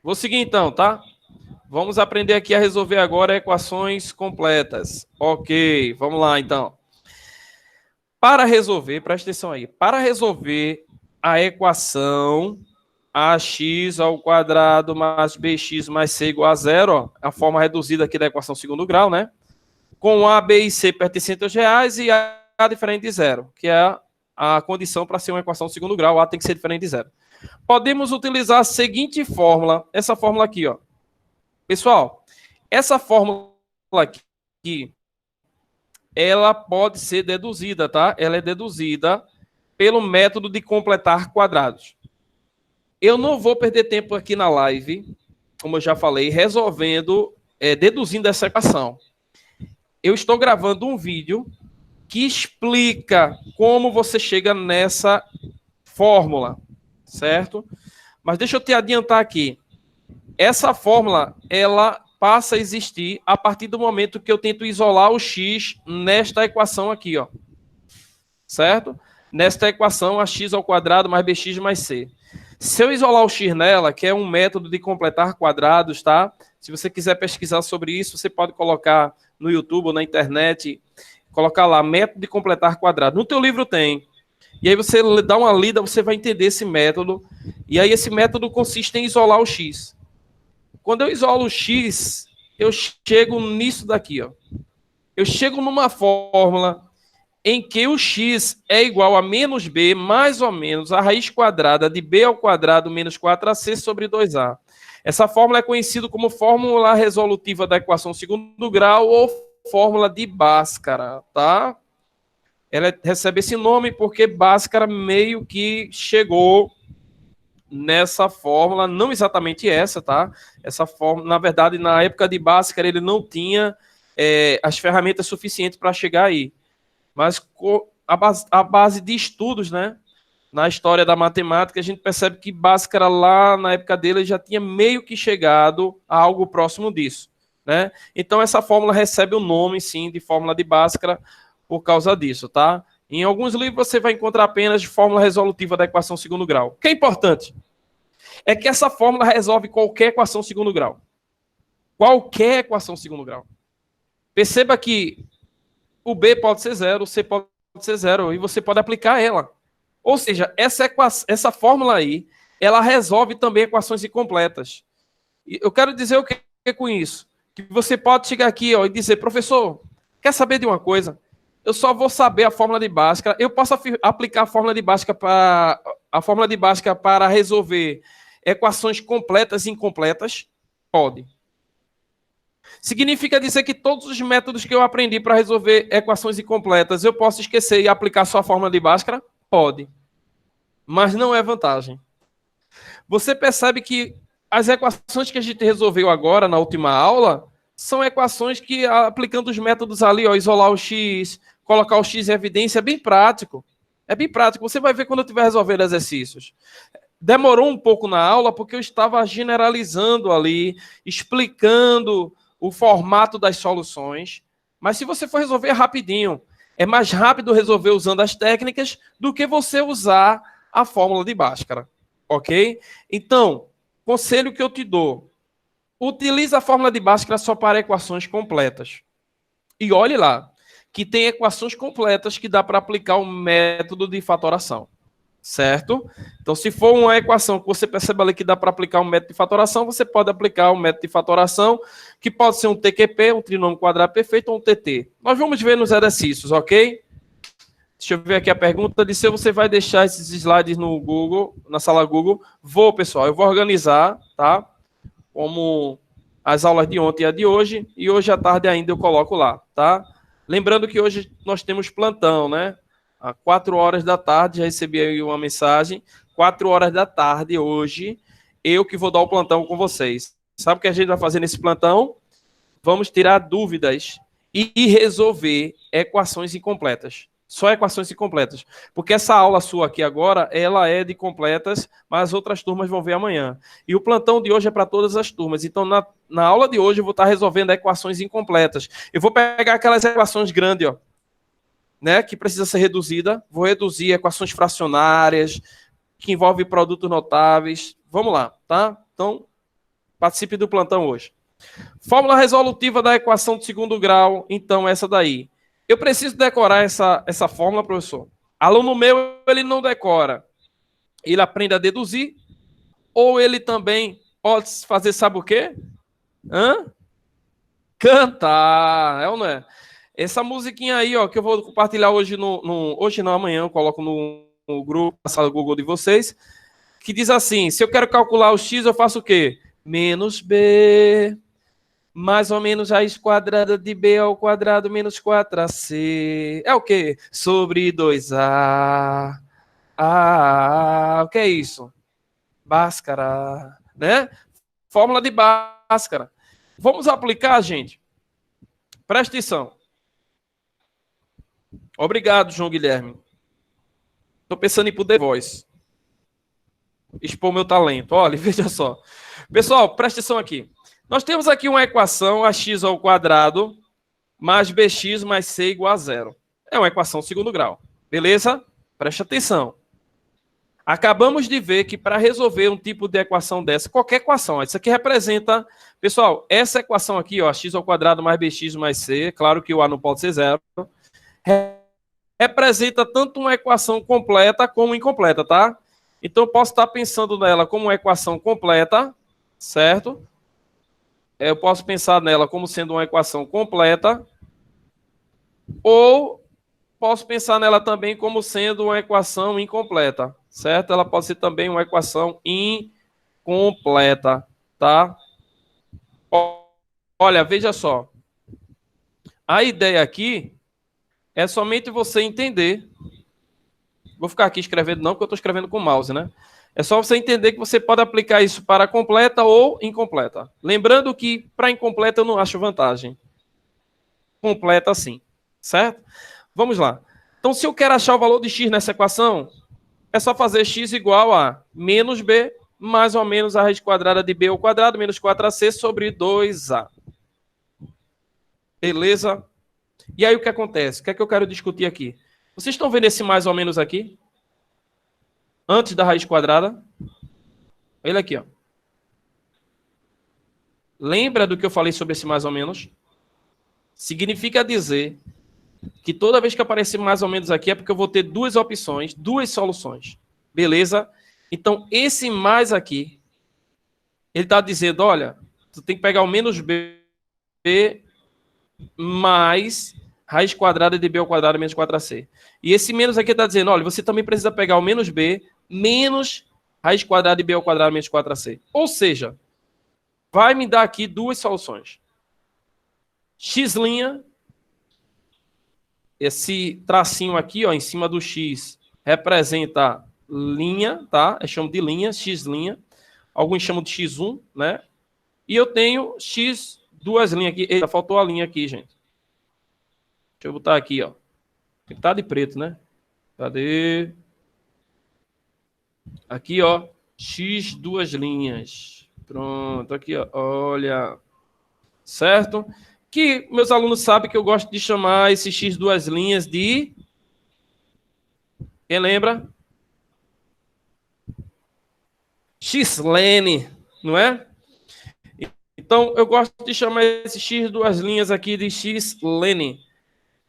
Vou seguir então, tá? Vamos aprender aqui a resolver agora equações completas. Ok, vamos lá então. Para resolver, presta atenção aí, para resolver a equação ax ao quadrado mais bx mais c igual a zero, ó, a forma reduzida aqui da equação segundo grau, né? Com a, b e c pertencentes aos reais e a diferente de zero, que é a condição para ser uma equação segundo grau, a tem que ser diferente de zero. Podemos utilizar a seguinte fórmula, essa fórmula aqui, ó. Pessoal, essa fórmula aqui, ela pode ser deduzida, tá? Ela é deduzida pelo método de completar quadrados. Eu não vou perder tempo aqui na live, como eu já falei, deduzindo essa equação. Eu estou gravando um vídeo que explica como você chega nessa fórmula, certo? Mas deixa eu te adiantar aqui. Essa fórmula, ela passa a existir a partir do momento que eu tento isolar o x nesta equação aqui, ó. Certo? Nesta equação, ax ao quadrado mais bx mais c. Se eu isolar o x nela, que é um método de completar quadrados, tá? Se você quiser pesquisar sobre isso, você pode colocar no YouTube ou na internet, colocar lá, método de completar quadrado. No teu livro tem. E aí você dá uma lida, você vai entender esse método. E aí esse método consiste em isolar o x. Quando eu isolo o x, eu chego nisso daqui, ó. Eu chego numa fórmula em que o x é igual a menos b mais ou menos a raiz quadrada de b ao quadrado menos 4ac sobre 2a. Essa fórmula é conhecida como fórmula resolutiva da equação segundo grau ou fórmula de Bhaskara, tá? Ela recebe esse nome porque Bhaskara meio que chegou nessa fórmula, não exatamente essa, tá? Essa fórmula, na verdade, na época de Bhaskara, ele não tinha as ferramentas suficientes para chegar aí. Mas a base de estudos, né, na história da matemática, a gente percebe que Bhaskara lá na época dele já tinha meio que chegado a algo próximo disso, né? Então essa fórmula recebe o nome, sim, de fórmula de Bhaskara por causa disso, tá? Em alguns livros você vai encontrar apenas fórmula resolutiva da equação segundo grau. O que é importante é que essa fórmula resolve qualquer equação segundo grau. Qualquer equação segundo grau. Perceba que o B pode ser zero, o C pode ser zero, e você pode aplicar ela. Ou seja, essa fórmula aí, ela resolve também equações incompletas. E eu quero dizer o que com isso? Que você pode chegar aqui, ó, e dizer, professor, quer saber de uma coisa? Eu só vou saber a fórmula de Bhaskara. Eu posso aplicar a fórmula de Bhaskara para resolver equações completas e incompletas? Pode. Significa dizer que todos os métodos que eu aprendi para resolver equações incompletas eu posso esquecer e aplicar só a fórmula de Bhaskara? Pode. Mas não é vantagem. Você percebe que as equações que a gente resolveu agora na última aula são equações que, aplicando os métodos ali, ó, isolar o x, colocar o x em evidência, é bem prático. É bem prático. Você vai ver quando eu estiver resolvendo exercícios. Demorou um pouco na aula porque eu estava generalizando ali, explicando o formato das soluções, mas se você for resolver rapidinho, é mais rápido resolver usando as técnicas do que você usar a fórmula de Bhaskara, ok? Então, conselho que eu te dou, utilize a fórmula de Bhaskara só para equações completas. E olhe lá, que tem equações completas que dá para aplicar o método de fatoração. Certo? Então, se for uma equação que você percebe ali que dá para aplicar um método de fatoração, você pode aplicar um método de fatoração, que pode ser um TQP, um trinômio quadrado perfeito, ou um TT. Nós vamos ver nos exercícios, ok? Deixa eu ver aqui a pergunta de se você vai deixar esses slides no Google, na sala Google. Vou, pessoal, eu vou organizar, tá? Como as aulas de ontem e a de hoje, e hoje à tarde ainda eu coloco lá, tá? Lembrando que hoje nós temos plantão, né? Às 4 horas da tarde, já recebi aí uma mensagem, 4 horas da tarde hoje, eu que vou dar o plantão com vocês. Sabe o que a gente vai fazer nesse plantão? Vamos tirar dúvidas e resolver equações incompletas. Só equações incompletas. Porque essa aula sua aqui agora, ela é de completas, mas as outras turmas vão ver amanhã. E o plantão de hoje é para todas as turmas. Então, na aula de hoje, eu vou estar resolvendo equações incompletas. Eu vou pegar aquelas equações grandes, ó, né, que precisa ser reduzida. Vou reduzir equações fracionárias, que envolvem produtos notáveis. Vamos lá, tá? Então, Participe do plantão hoje. Fórmula resolutiva da equação de segundo grau, então essa daí. Eu preciso decorar essa fórmula, professor. Aluno meu, ele não decora. Ele aprende a deduzir, ou ele também pode fazer, sabe o quê? Cantar, é ou não é? Essa musiquinha aí, ó, que eu vou compartilhar hoje hoje não, amanhã, eu coloco no grupo, na sala do Google de vocês, que diz assim, se eu quero calcular o x, eu faço o quê? Menos b, mais ou menos raiz quadrada de b ao quadrado menos 4ac. É o quê? Sobre 2a. O que é isso? Bhaskara, né? Fórmula de Bhaskara. Vamos aplicar, gente? Presta atenção. Obrigado, João Guilherme. Estou pensando em ir pro The Voice. Expor meu talento. Olha, veja só. Pessoal, presta atenção aqui. Nós temos aqui uma equação, ax ao quadrado mais bx mais c igual a zero. É uma equação segundo grau. Beleza? Presta atenção. Acabamos de ver que para resolver um tipo de equação dessa, qualquer equação, isso aqui representa... Pessoal, essa equação aqui, ó, x ao quadrado mais bx mais c, claro que o a não pode ser zero, representa tanto uma equação completa como incompleta, tá? Então, eu posso estar pensando nela como uma equação completa, certo? Eu posso pensar nela como sendo uma equação completa, ou posso pensar nela também como sendo uma equação incompleta, certo? Ela pode ser também uma equação incompleta, tá? Olha, veja só. A ideia aqui é somente você entender. Vou ficar aqui escrevendo não, porque eu estou escrevendo com o mouse, né? É só você entender que você pode aplicar isso para completa ou incompleta. Lembrando que para incompleta eu não acho vantagem. Completa sim, certo? Vamos lá. Então, se eu quero achar o valor de x nessa equação, é só fazer x igual a menos b, mais ou menos a raiz quadrada de b ao quadrado, menos 4ac sobre 2a. Beleza? E aí o que acontece? O que é que eu quero discutir aqui? Vocês estão vendo esse mais ou menos aqui? Antes da raiz quadrada? Ele aqui, ó. Lembra do que eu falei sobre esse mais ou menos? Significa dizer que toda vez que aparecer mais ou menos aqui é porque eu vou ter duas opções, duas soluções. Beleza? Então, esse mais aqui, ele está dizendo, olha, tu tem que pegar o menos b mais raiz quadrada de b ao quadrado menos 4ac. E esse menos aqui está dizendo, olha, você também precisa pegar o menos b menos raiz quadrada de b ao quadrado menos 4ac. Ou seja, vai me dar aqui duas soluções. X', esse tracinho aqui, ó, em cima do x, representa linha, tá? Eu chamo de linha, x'. Alguns chamam de x1, né? E eu tenho x, duas linhas aqui. Eita, faltou a linha aqui, gente. Deixa eu botar aqui, ó. Tem que estar de preto, né? Cadê? Aqui, ó. X, duas linhas. Pronto, aqui, ó. Olha. Certo? Que meus alunos sabem que eu gosto de chamar esse x, duas linhas de... Quem lembra? X-lene, não é? Então, eu gosto de chamar esse x, duas linhas aqui de x-lene.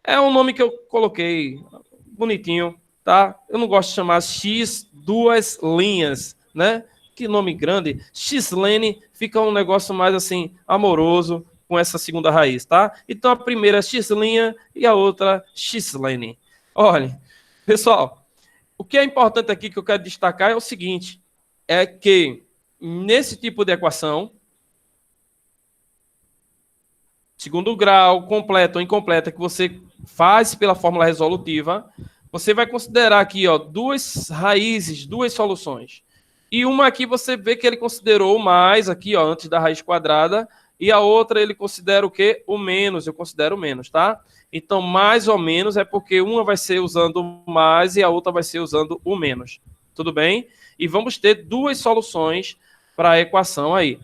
É um nome que eu coloquei, bonitinho, tá? Eu não gosto de chamar x, duas linhas, né? Que nome grande. X-lene fica um negócio mais assim, amoroso, com essa segunda raiz, tá? Então, a primeira é x' e a outra x-lene. Olha, pessoal, o que é importante aqui que eu quero destacar é o seguinte, é que nesse tipo de equação, segundo grau, completa ou incompleta, que você faz pela fórmula resolutiva, você vai considerar aqui, ó, duas raízes, duas soluções. E uma aqui você vê que ele considerou o mais aqui, ó, antes da raiz quadrada, e a outra ele considera o quê? O menos, eu considero o menos, tá? Então, mais ou menos é porque uma vai ser usando o mais e a outra vai ser usando o menos. Tudo bem? E vamos ter duas soluções para a equação aí.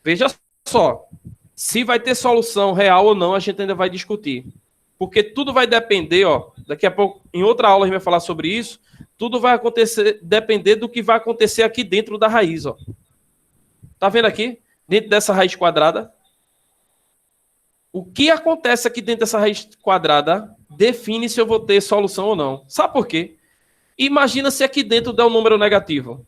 Veja só, se vai ter solução real ou não, a gente ainda vai discutir. Porque tudo vai depender, ó, daqui a pouco, em outra aula a gente vai falar sobre isso, tudo vai acontecer, depender do que vai acontecer aqui dentro da raiz, ó. Tá vendo aqui? dentro dessa raiz quadrada? O que acontece aqui dentro dessa raiz quadrada define se eu vou ter solução ou não. Sabe por quê? Imagina se aqui dentro der um número negativo.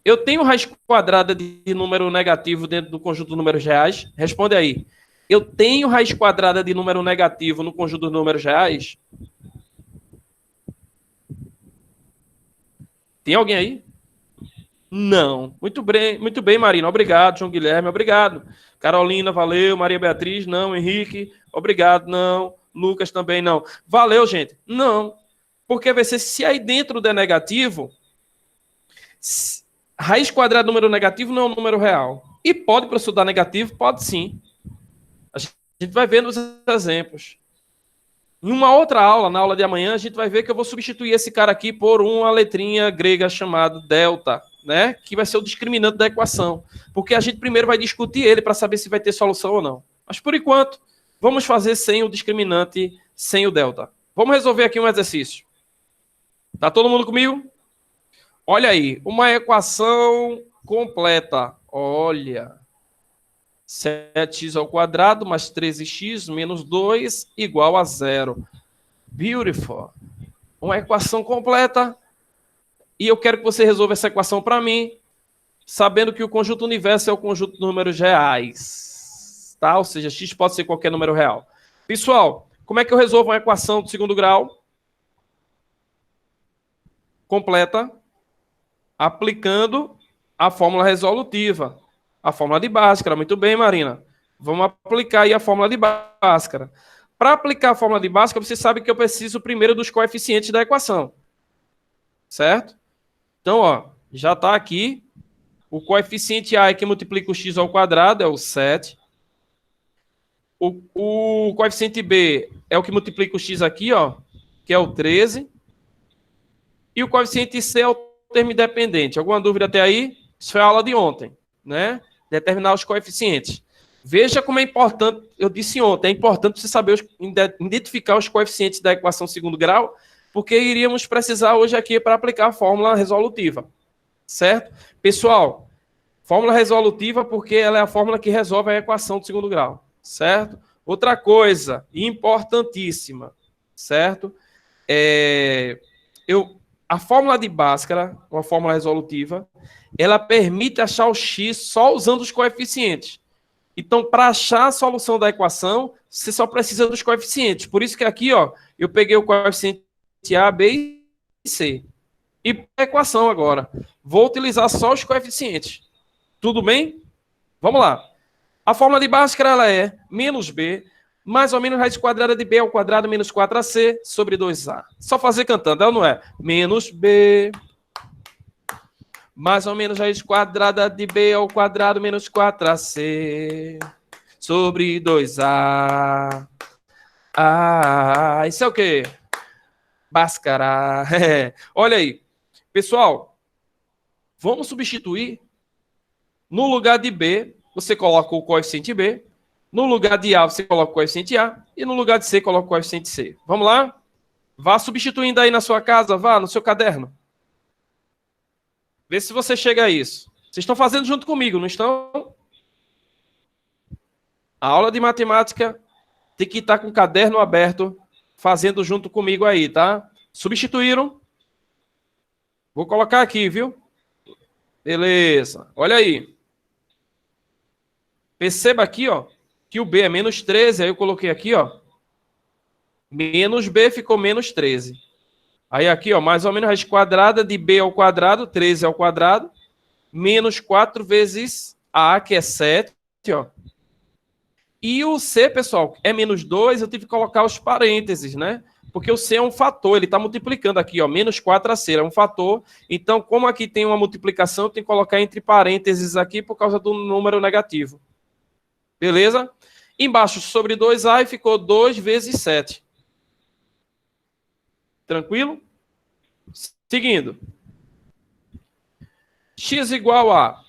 Eu tenho raiz quadrada de número negativo dentro do conjunto de números reais? Responde aí. Eu tenho raiz quadrada de número negativo no conjunto de números reais? Tem alguém aí? Não. Muito bem, Marina. Obrigado, João Guilherme. Obrigado. Carolina, valeu. Maria Beatriz, não. Henrique, obrigado, não. Lucas também não. Valeu, gente. Não. Porque vai ser se aí dentro der negativo, raiz quadrada do número negativo não é um número real. E pode, professor, dar negativo? Pode sim. A gente vai ver nos exemplos. Em uma outra aula, na aula de amanhã, a gente vai ver que eu vou substituir esse cara aqui por uma letrinha grega chamada delta, né? Que vai ser o discriminante da equação. Porque a gente primeiro vai discutir ele para saber se vai ter solução ou não. Mas, por enquanto, vamos fazer sem o discriminante, sem o delta. Vamos resolver aqui um exercício. Tá todo mundo comigo? Olha aí, uma equação completa. Olha, 7x ao quadrado mais 13x menos 2 igual a 0. Beautiful. Uma equação completa. E eu quero que você resolva essa equação para mim, sabendo que o conjunto universo é o conjunto de números reais. Tá? Ou seja, x pode ser qualquer número real. Pessoal, como é que eu resolvo uma equação do segundo grau? Completa. Aplicando a fórmula resolutiva. A fórmula de Bhaskara. Muito bem, Marina. Vamos aplicar aí a fórmula de Bhaskara. Para aplicar a fórmula de Bhaskara, você sabe que eu preciso primeiro dos coeficientes da equação. Certo? Então, ó, já está aqui. O coeficiente A é que multiplica o x ao quadrado, é o 7. O coeficiente B é o que multiplica o x aqui, ó, que é o 13. E o coeficiente C é o termo independente. Alguma dúvida até aí? Isso foi a aula de ontem, né? Determinar os coeficientes. Veja como é importante, eu disse ontem, é importante você saber identificar os coeficientes da equação segundo grau, porque iríamos precisar hoje aqui para aplicar a fórmula resolutiva, certo? Pessoal, fórmula resolutiva porque ela é a fórmula que resolve a equação do segundo grau, certo? Outra coisa importantíssima, certo? A fórmula de Bhaskara, uma fórmula resolutiva, ela permite achar o x só usando os coeficientes. Então, para achar a solução da equação, você só precisa dos coeficientes. Por isso que aqui, ó, eu peguei o coeficiente A, B e C. E para a equação agora, vou utilizar só os coeficientes. Tudo bem? Vamos lá. A fórmula de Bhaskara ela é menos B, mais ou menos raiz quadrada de B ao quadrado menos 4AC sobre 2A. Só fazer cantando, é ou não é? Menos B, mais ou menos raiz quadrada de B ao quadrado menos 4AC sobre 2A. Isso é o quê? Bhaskara. Olha aí. Pessoal, vamos substituir. No lugar de B, você coloca o coeficiente B. No lugar de A, você coloca o coeficiente A. E no lugar de C, coloca o coeficiente C. Vamos lá? Vá substituindo aí na sua casa, vá no seu caderno. Vê se você chega a isso. Vocês estão fazendo junto comigo, não estão? A aula de matemática tem que estar com o caderno aberto, fazendo junto comigo aí, tá? Substituíram? Vou colocar aqui, viu? Beleza. Olha aí. Perceba aqui, ó, que o B é menos 13, aí eu coloquei aqui, ó, menos B ficou menos 13. Aí aqui, ó, mais ou menos raiz quadrada de B ao quadrado, 13 ao quadrado, menos 4 vezes A, que é 7, ó. E o C, pessoal, é menos 2, eu tive que colocar os parênteses, né? Porque o C é um fator, ele está multiplicando aqui, ó, menos 4AC, é um fator. Então, como aqui tem uma multiplicação, eu tenho que colocar entre parênteses aqui por causa do número negativo. Beleza? Embaixo, sobre 2A, ficou 2 vezes 7. Tranquilo? Seguindo. X igual a,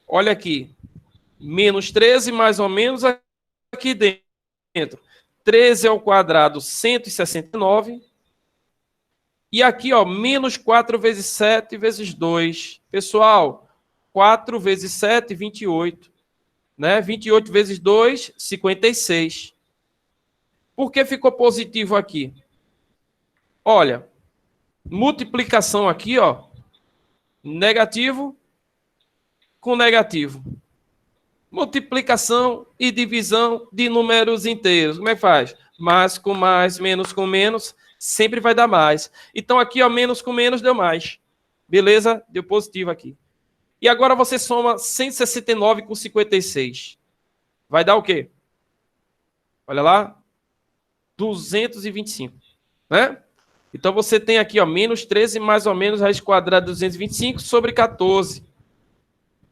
olha aqui, menos 13, mais ou menos aqui dentro. 13 ao quadrado, 169. E aqui, ó, menos 4 vezes 7 vezes 2. Pessoal, 4 vezes 7, 28. né? 28 vezes 2, 56. Por que ficou positivo aqui? Olha, multiplicação aqui, ó, negativo com negativo. Multiplicação e divisão de números inteiros. Como é que faz? Mais com mais, menos com menos, sempre vai dar mais. Então aqui, ó, menos com menos deu mais. Beleza? Deu positivo aqui. E agora você soma 169 com 56. Vai dar o quê? Olha lá. 225. Né? Então você tem aqui, ó, menos 13 mais ou menos raiz quadrada de 225 sobre 14.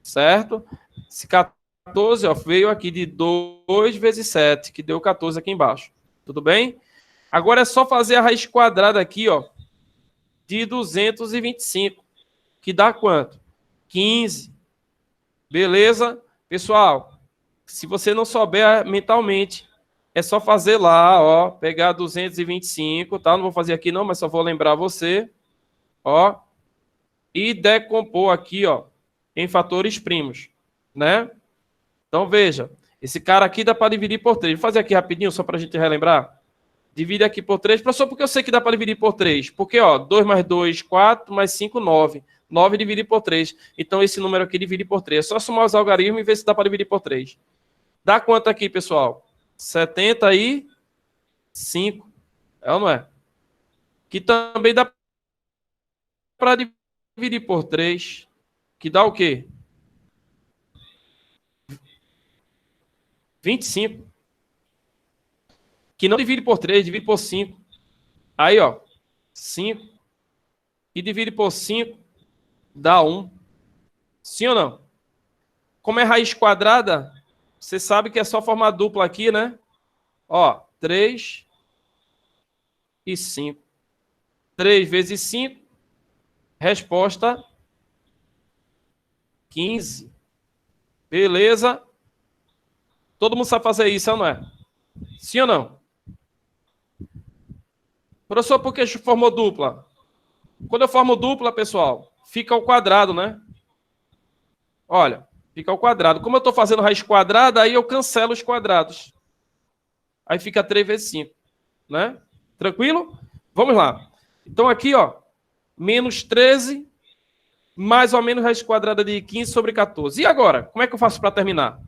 Certo? Esse 14, ó, veio aqui de 2 vezes 7, que deu 14 aqui embaixo. Tudo bem? Agora é só fazer a raiz quadrada aqui, ó, de 225, que dá quanto? 15. Beleza? Pessoal, se você não souber mentalmente, é só fazer lá, ó, pegar 225, tá? Não vou fazer aqui não, mas só vou lembrar você, ó, e decompor aqui, ó, em fatores primos, né? Então, veja, esse cara aqui dá para dividir por 3. Vou fazer aqui rapidinho, só para a gente relembrar. Divide aqui por 3. Professor, porque eu sei que dá para dividir por 3? Porque, ó, 2 mais 2, 4, mais 5, 9. 9 dividir por 3. Então, esse número aqui divide por 3. É só somar os algarismos e ver se dá para dividir por 3. Dá quanto aqui, pessoal? 75. É ou não é? Que também dá para dividir por 3. Que dá o quê? 25. Que não divide por 3, divide por 5. Aí, ó, 5. E divide por 5, dá 1. Sim ou não? Como é raiz quadrada, você sabe que é só formar dupla aqui, né? Ó, 3 e 5. 3 vezes 5, resposta 15. Beleza? Todo mundo sabe fazer isso, não é? Sim ou não? Professor, por que formou dupla? Quando eu formo dupla, pessoal, fica ao quadrado, né? Olha, fica ao quadrado. Como eu estou fazendo raiz quadrada, aí eu cancelo os quadrados. Aí fica 3 vezes 5, né? Tranquilo? Vamos lá. Então aqui, ó, menos 13, mais ou menos raiz quadrada de 15 sobre 14. E agora? Como é que eu faço para terminar?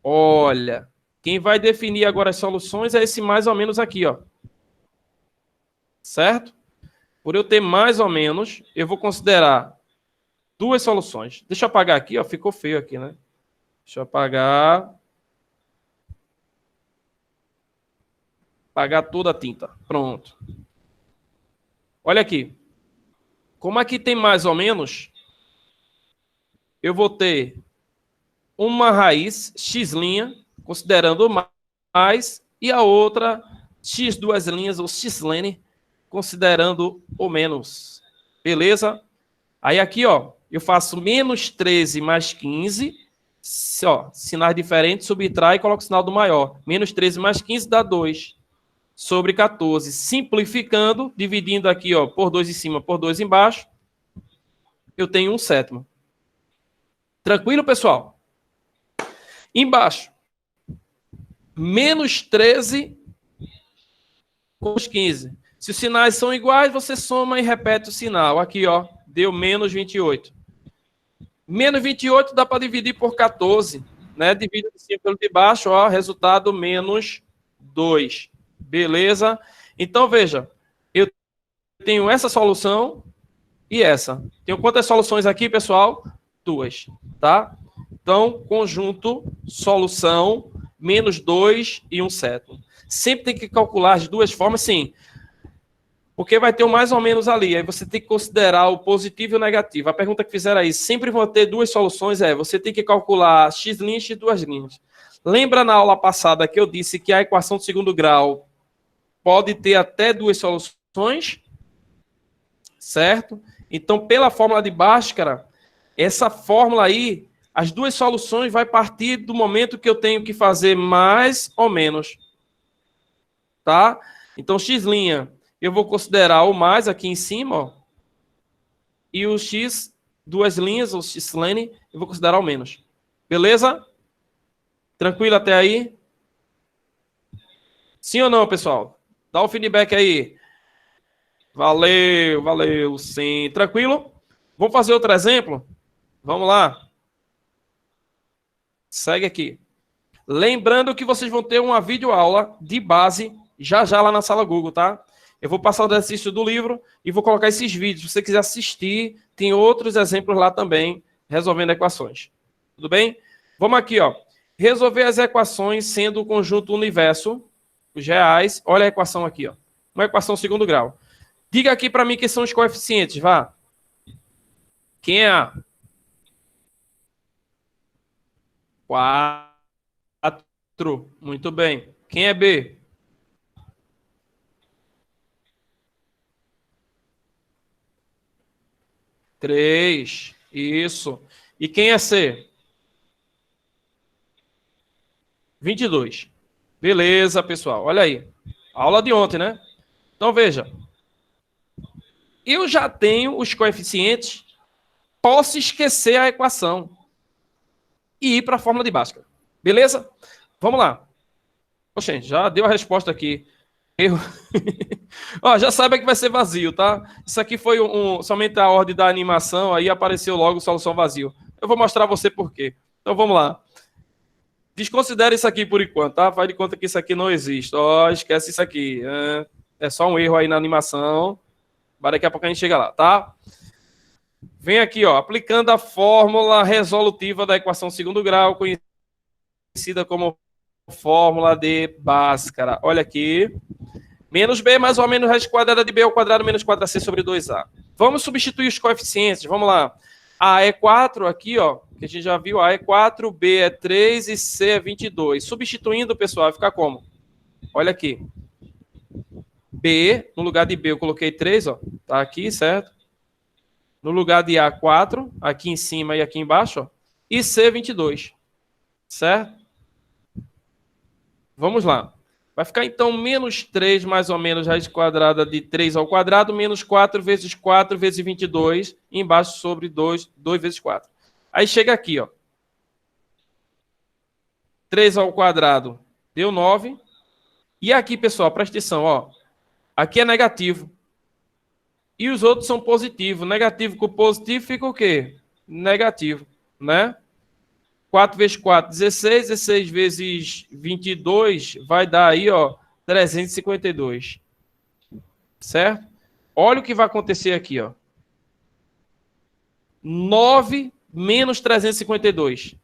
Olha, quem vai definir agora as soluções é esse mais ou menos aqui, ó. Certo? Por eu ter mais ou menos, eu vou considerar duas soluções. Deixa eu apagar aqui, ó. Ficou feio aqui, né? Deixa eu apagar. Apagar toda a tinta. Pronto. Olha aqui. Como aqui tem mais ou menos, eu vou ter uma raiz x', considerando o mais, e a outra x duas linhas, ou x', considerando o menos. Beleza? Aí aqui, ó, eu faço menos 13 mais 15, ó, sinais diferentes, subtrai e coloco o sinal do maior. Menos 13 mais 15 dá 2 sobre 14. Simplificando, dividindo aqui, ó, por 2 em cima, por 2 embaixo, eu tenho 1/7. Tranquilo, pessoal? Embaixo, menos 13 com os 15. Se os sinais são iguais, você soma e repete o sinal. Aqui, ó, deu menos 28. Menos 28 dá para dividir por 14, né? Divide de cima pelo de baixo, ó, resultado menos 2. Beleza? Então, veja, eu tenho essa solução e essa. Tenho quantas soluções aqui, pessoal? 2, tá? Então, conjunto, solução, menos 2 e 1/7. Sempre tem que calcular as duas formas, sim. Porque vai ter um mais ou menos ali. Aí você tem que considerar o positivo e o negativo. A pergunta que fizeram aí, sempre vão ter duas soluções, você tem que calcular x' e x duas linhas. Lembra na aula passada que eu disse que a equação de segundo grau pode ter até duas soluções? Certo? Então, pela fórmula de Bhaskara, essa fórmula aí, as duas soluções vai partir do momento que eu tenho que fazer mais ou menos. Tá? Então, x', eu vou considerar o mais aqui em cima, ó, e o x, duas linhas, ou x', eu vou considerar o menos. Beleza? Tranquilo até aí? Sim ou não, pessoal? Dá o feedback aí. Valeu, valeu, sim. Tranquilo? Vamos fazer outro exemplo? Vamos lá. Segue aqui. Lembrando que vocês vão ter uma videoaula de base já já lá na sala Google, tá? Eu vou passar o exercício do livro e vou colocar esses vídeos. Se você quiser assistir, tem outros exemplos lá também, resolvendo equações. Tudo bem? Vamos aqui, ó. Resolver as equações sendo o conjunto universo, os reais. Olha a equação aqui, ó. Uma equação segundo grau. Diga aqui para mim quem são os coeficientes, vá. Quem é A? 4. Muito bem. Quem é B? 3. Isso. E quem é C? 22. Beleza, pessoal. Olha aí. Aula de ontem, né? Então, veja. Eu já tenho os coeficientes. Posso esquecer a equação e ir para a fórmula de Bhaskara. Beleza? Vamos lá. Poxa, já deu a resposta aqui. Erro. Ó, já sabe que vai ser vazio, tá? Isso aqui foi somente a ordem da animação, aí apareceu logo solução vazio. Eu vou mostrar a você por quê. Então vamos lá. Desconsidere isso aqui por enquanto, tá? Faz de conta que isso aqui não existe. Ó, esquece isso aqui. É só um erro aí na animação. Mas daqui a pouco a gente chega lá, tá? Vem aqui, ó. Aplicando a fórmula resolutiva da equação segundo grau, conhecida como fórmula de Bhaskara. Olha aqui. Menos b mais ou menos raiz quadrada de b ao quadrado menos 4ac sobre 2a. Vamos substituir os coeficientes. Vamos lá. A é 4 aqui, ó, que a gente já viu. A é 4, B é 3 e C é 22. Substituindo, pessoal, vai ficar como? Olha aqui. B, no lugar de B eu coloquei 3, ó. Tá aqui, certo? No lugar de A, 4, aqui em cima e aqui embaixo, ó. E C, 22. Certo? Vamos lá. Vai ficar, então, menos 3, mais ou menos, raiz quadrada de 3 ao quadrado, menos 4 vezes 4 vezes 22, embaixo sobre 2 vezes 4. Aí chega aqui, ó. 3 ao quadrado deu 9. E aqui, pessoal, presta atenção, ó. Aqui é negativo. E os outros são positivos. Negativo com positivo fica o quê? Negativo, né? 4 vezes 4, 16. 16 vezes 22 vai dar aí, ó, 352. Certo? Olha o que vai acontecer aqui, ó. 9 menos 352.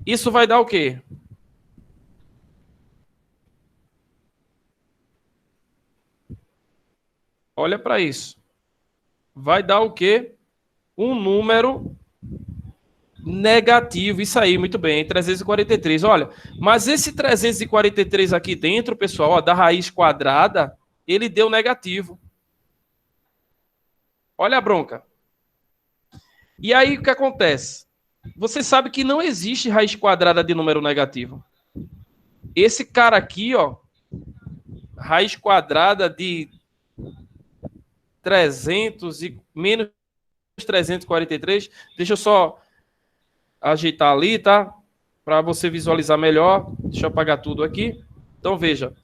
Isso vai dar o quê? Olha para isso. Vai dar o quê? Um número negativo. Isso aí, muito bem. 343. Olha, mas esse 343 aqui dentro, pessoal, ó, da raiz quadrada, ele deu negativo. Olha a bronca. E aí, o que acontece? Você sabe que não existe raiz quadrada de número negativo. Esse cara aqui, ó, raiz quadrada de 300 e menos 343. Deixa eu só ajeitar ali, tá? Para você visualizar melhor. Deixa eu apagar tudo aqui. Então, veja.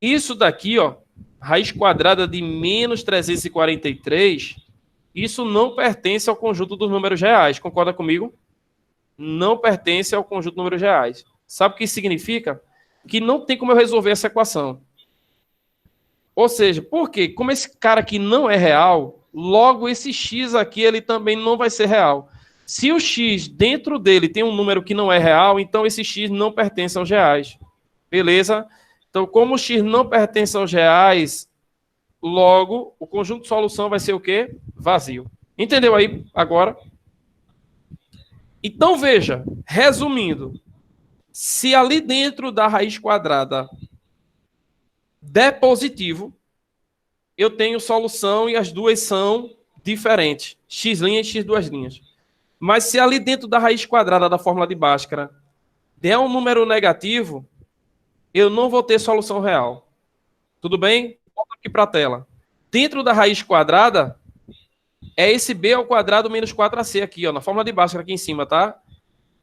Isso daqui, ó, raiz quadrada de menos 343, isso não pertence ao conjunto dos números reais. Concorda comigo? Não pertence ao conjunto dos números reais. Sabe o que isso significa? Que não tem como eu resolver essa equação. Ou seja, por quê? Como esse cara aqui não é real, logo esse x aqui ele também não vai ser real. Se o x dentro dele tem um número que não é real, então esse x não pertence aos reais. Beleza? Então, como o x não pertence aos reais, logo o conjunto de solução vai ser o quê? Vazio. Entendeu aí agora? Então, veja, resumindo, se ali dentro da raiz quadrada der positivo, eu tenho solução e as duas são diferentes. X' e x duas linhas. Mas se ali dentro da raiz quadrada da fórmula de Bhaskara der um número negativo, eu não vou ter solução real. Tudo bem? Volta aqui para a tela. Dentro da raiz quadrada, é esse b ao quadrado menos 4ac aqui, ó, na fórmula de Bhaskara aqui em cima, tá?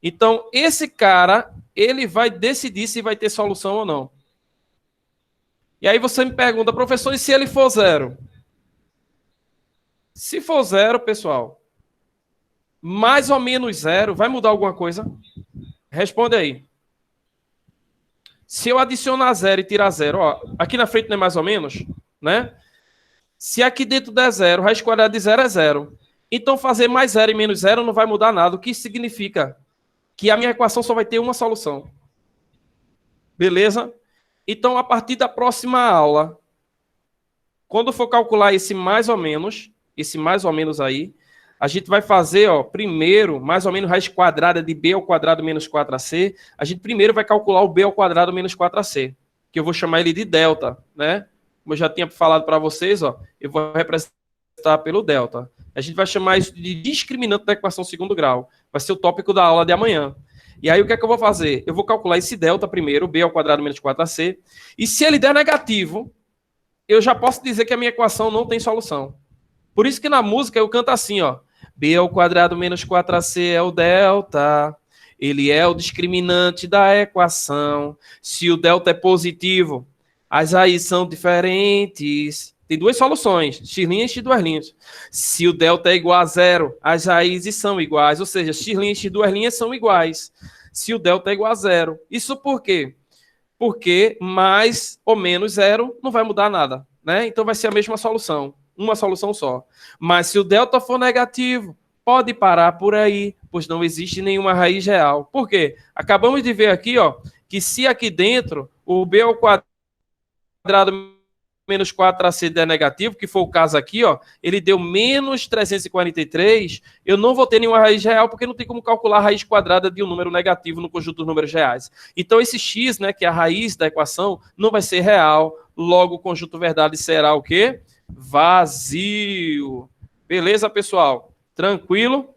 Então, esse cara, ele vai decidir se vai ter solução ou não. E aí você me pergunta, professor, e se ele for zero? Se for zero, pessoal, mais ou menos zero, vai mudar alguma coisa? Responde aí. Se eu adicionar zero e tirar zero, ó, aqui na frente não é mais ou menos, né? Se aqui dentro der zero, raiz quadrada de zero é zero. Então fazer mais zero e menos zero não vai mudar nada. O que significa? Que a minha equação só vai ter uma solução. Beleza? Então, a partir da próxima aula, quando for calcular esse mais ou menos aí, a gente vai fazer, ó, primeiro, mais ou menos raiz quadrada de b ao quadrado menos 4ac. A gente primeiro vai calcular o b ao quadrado menos 4ac, que eu vou chamar ele de delta, né? Como eu já tinha falado para vocês, ó, eu vou representar pelo delta. A gente vai chamar isso de discriminante da equação segundo grau. Vai ser o tópico da aula de amanhã. E aí, o que é que eu vou fazer? Eu vou calcular esse delta primeiro, b ao quadrado menos 4ac. E se ele der negativo, eu já posso dizer que a minha equação não tem solução. Por isso que na música eu canto assim, ó. B ao quadrado menos 4ac é o delta. Ele é o discriminante da equação. Se o delta é positivo, as raízes são diferentes. Tem duas soluções, x' e x2'. Se o delta é igual a zero, as raízes são iguais. Ou seja, x' e x2' são iguais. Se o delta é igual a zero. Isso por quê? Porque mais ou menos zero não vai mudar nada, né? Então vai ser a mesma solução, uma solução só. Mas se o delta for negativo, pode parar por aí, pois não existe nenhuma raiz real. Por quê? Acabamos de ver aqui, ó, que se aqui dentro o b ao quadrado menos 4ac der negativo, que foi o caso aqui, ó, ele deu menos 343, eu não vou ter nenhuma raiz real, porque não tem como calcular a raiz quadrada de um número negativo no conjunto dos números reais. Então, esse x, né, que é a raiz da equação, não vai ser real, logo o conjunto verdade será o quê? Vazio. Beleza, pessoal? Tranquilo?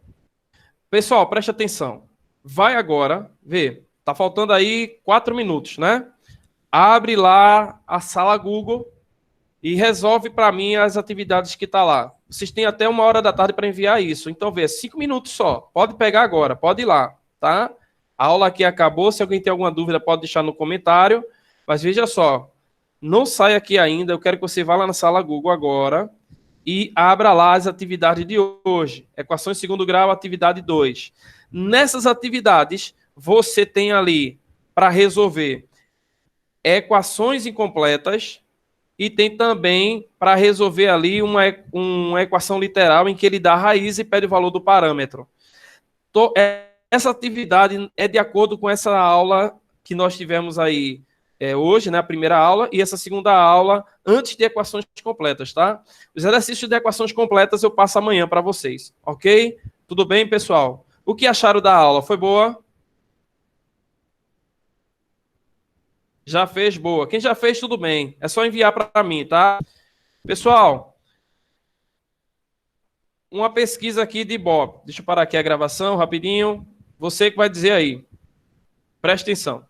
Pessoal, preste atenção. Vai agora, vê, tá faltando aí 4 minutos, né? Abre lá a sala Google e resolve para mim as atividades que está lá. Vocês têm até 1h da tarde para enviar isso. Então, vê, 5 minutos só. Pode pegar agora, pode ir lá, tá? A aula aqui acabou. Se alguém tem alguma dúvida, pode deixar no comentário. Mas veja só, não sai aqui ainda. Eu quero que você vá lá na sala Google agora e abra lá as atividades de hoje. Equações de segundo grau, atividade 2. Nessas atividades, você tem ali para resolver equações incompletas, e tem também para resolver ali uma equação literal em que ele dá a raiz e pede o valor do parâmetro. Essa atividade é de acordo com essa aula que nós tivemos aí hoje, né, a primeira aula, e essa segunda aula antes de equações completas, tá? Os exercícios de equações completas eu passo amanhã para vocês, ok? Tudo bem, pessoal? O que acharam da aula? Foi boa? Já fez? Boa. Quem já fez, tudo bem. É só enviar para mim, tá? Pessoal, uma pesquisa aqui de Bob. Deixa eu parar aqui a gravação rapidinho. Você que vai dizer aí. Presta atenção.